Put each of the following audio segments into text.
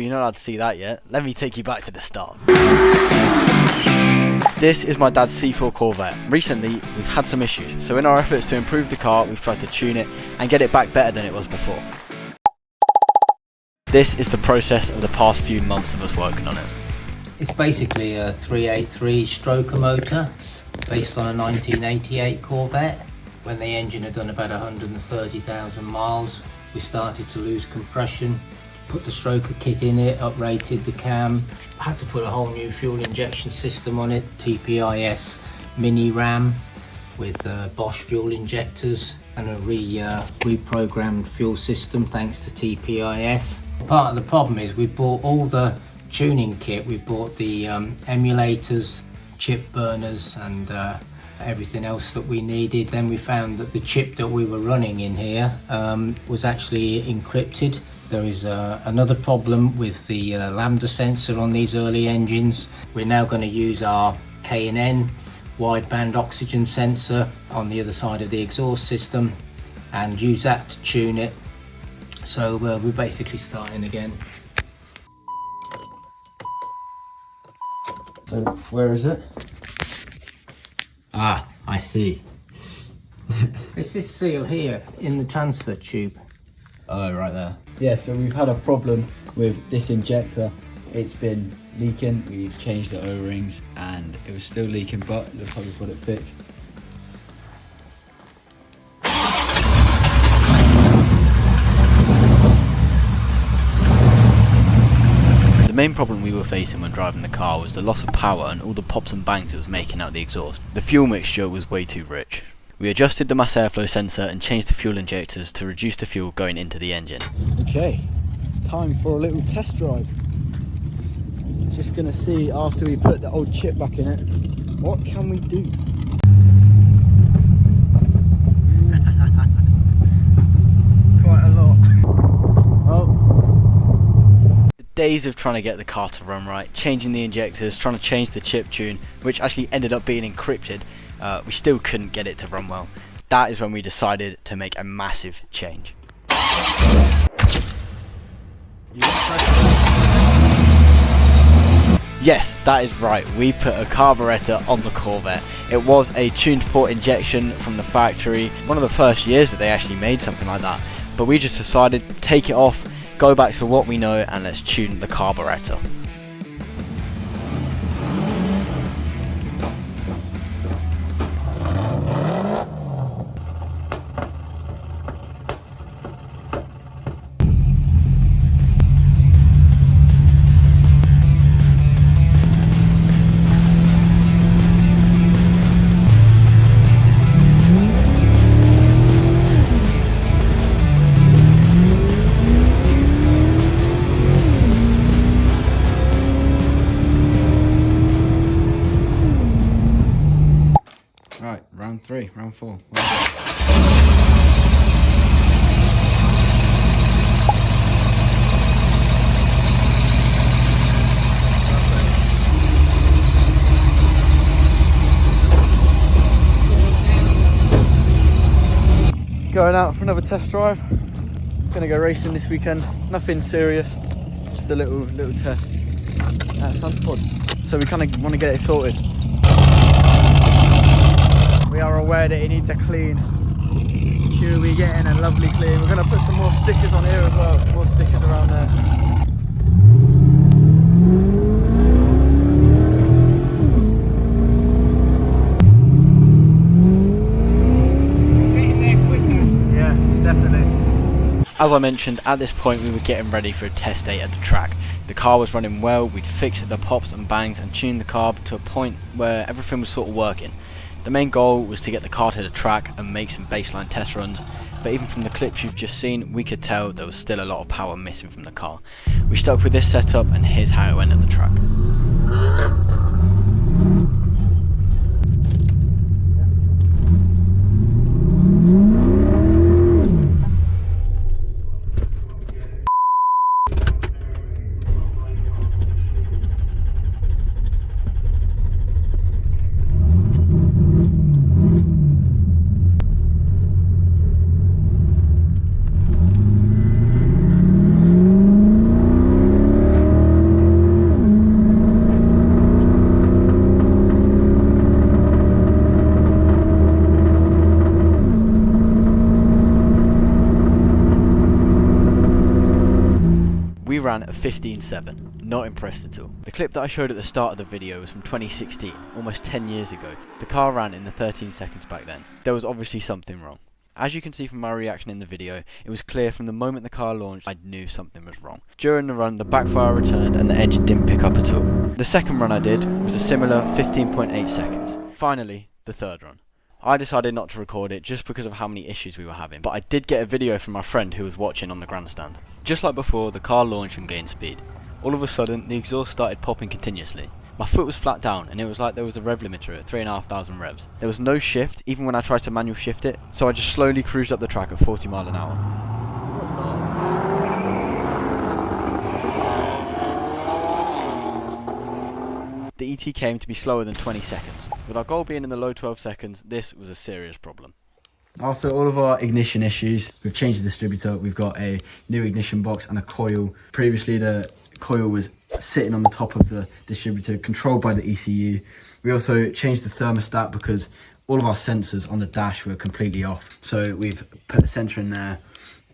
you're not allowed to see that yet. Let me take you back to the start. This is my dad's C4 Corvette. Recently, we've had some issues, so in our efforts to improve the car, we've tried to tune it and get it back better than it was before. This is the process of the past few months of us working on it. It's basically a 383 stroker motor based on a 1988 Corvette. When the engine had done about 130,000 miles, we started to lose compression, put the stroker kit in it, uprated the cam, had to put a whole new fuel injection system on it, TPIS mini ram with Bosch fuel injectors and a reprogrammed fuel system thanks to TPIS. Part of the problem is we bought all the tuning kit, we bought the emulators, chip burners and everything else that we needed. Then we found that the chip that we were running in here was actually encrypted. There is another problem with the lambda sensor on these early engines. We're now going to use our K&N wideband oxygen sensor on the other side of the exhaust system and use that to tune it. So we're basically starting again. So where is it? Ah, I see. It's this seal here in the transfer tube. Oh, right there. Yeah, so we've had a problem with this injector. It's been leaking. We've changed the O-rings and it was still leaking, but it looks like we've got it fixed. The main problem we were facing when driving the car was the loss of power and all the pops and bangs it was making out the exhaust. The fuel mixture was way too rich. We adjusted the mass airflow sensor and changed the fuel injectors to reduce the fuel going into the engine. Okay, time for a little test drive. Just gonna see after we put the old chip back in it, what can we do? Quite a lot. Well, the days of trying to get the car to run right, changing the injectors, trying to change the chip tune, which actually ended up being encrypted, we still couldn't get it to run well. That is when we decided to make a massive change. Yes, that is right, we put a carburetor on the Corvette. It was a tuned port injection from the factory, one of the first years that they actually made something like that. But we just decided to take it off, go back to what we know and let's tune the carburetor. Right, round 3, round 4. Going out for another test drive. Gonna go racing this weekend. Nothing serious, just a little test. That sounds fun. So we kind of want to get it sorted. We are aware that it needs a clean. Should we getting a lovely clean? We're going to put some more stickers on here as well. More stickers around there. Getting there quicker. Yeah, definitely. As I mentioned, at this point we were getting ready for a test day at the track. The car was running well, we'd fixed the pops and bangs and tuned the carb to a point where everything was sort of working. The main goal was to get the car to the track and make some baseline test runs, but even from the clips you've just seen, we could tell there was still a lot of power missing from the car. We stuck with this setup and here's how it went at the track. We ran a 15.7, not impressed at all. The clip that I showed at the start of the video was from 2016, almost 10 years ago. The car ran in the 13 seconds back then. There was obviously something wrong. As you can see from my reaction in the video, it was clear from the moment the car launched I knew something was wrong. During the run, the backfire returned and the engine didn't pick up at all. The second run I did was a similar 15.8 seconds. Finally, the third run. I decided not to record it just because of how many issues we were having, but I did get a video from my friend who was watching on the grandstand. Just like before, the car launched and gained speed. All of a sudden, the exhaust started popping continuously. My foot was flat down and it was like there was a rev limiter at 3,500 revs. There was no shift, even when I tried to manual shift it, so I just slowly cruised up the track at 40 miles an hour. The ET came to be slower than 20 seconds. With our goal being in the low 12 seconds, this was a serious problem. After all of our ignition issues, we've changed the distributor. We've got a new ignition box and a coil. Previously, the coil was sitting on the top of the distributor, controlled by the ECU. We also changed the thermostat because all of our sensors on the dash were completely off. So we've put a sensor in there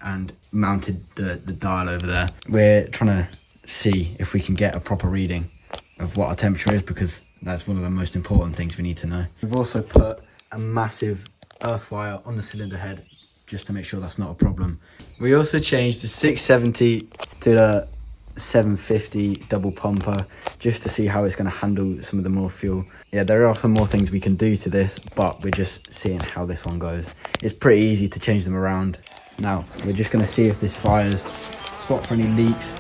and mounted the dial over there. We're trying to see if we can get a proper reading of what our temperature is, because that's one of the most important things we need to know. We've also put a massive earth wire on the cylinder head just to make sure that's not a problem. We also changed the 670 to the 750 double pumper just to see how it's going to handle some of the more fuel. Yeah, there are some more things we can do to this, but we're just seeing how this one goes. It's pretty easy to change them around. Now we're just going to see if this fires, spot for any leaks.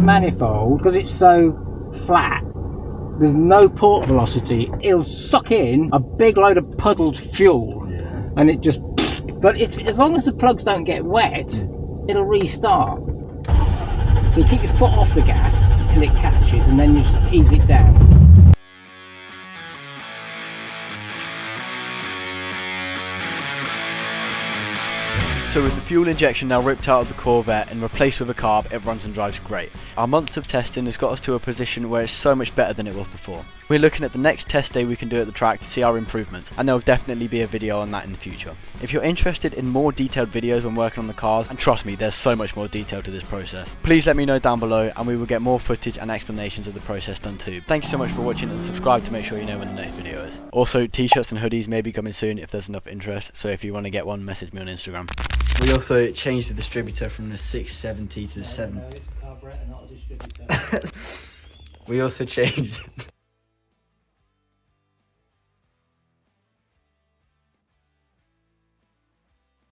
Manifold, because it's so flat, there's no port velocity, it'll suck in a big load of puddled fuel, and it just, but it's, as long as the plugs don't get wet, it'll restart. So you keep your foot off the gas till it catches, and then you just ease it down. So with the fuel injection now ripped out of the Corvette and replaced with a carb, it runs and drives great. Our months of testing has got us to a position where it's so much better than it was before. We're looking at the next test day we can do at the track to see our improvements, and there will definitely be a video on that in the future. If you're interested in more detailed videos when working on the cars, and trust me, there's so much more detail to this process, please let me know down below and we will get more footage and explanations of the process done too. Thank you so much for watching, and subscribe to make sure you know when the next video is. Also, t-shirts and hoodies may be coming soon if there's enough interest, so if you want to get one, message me on Instagram. We also changed the distributor from the 670 to the 7. No, it's a carburetor, not a distributor. We also changed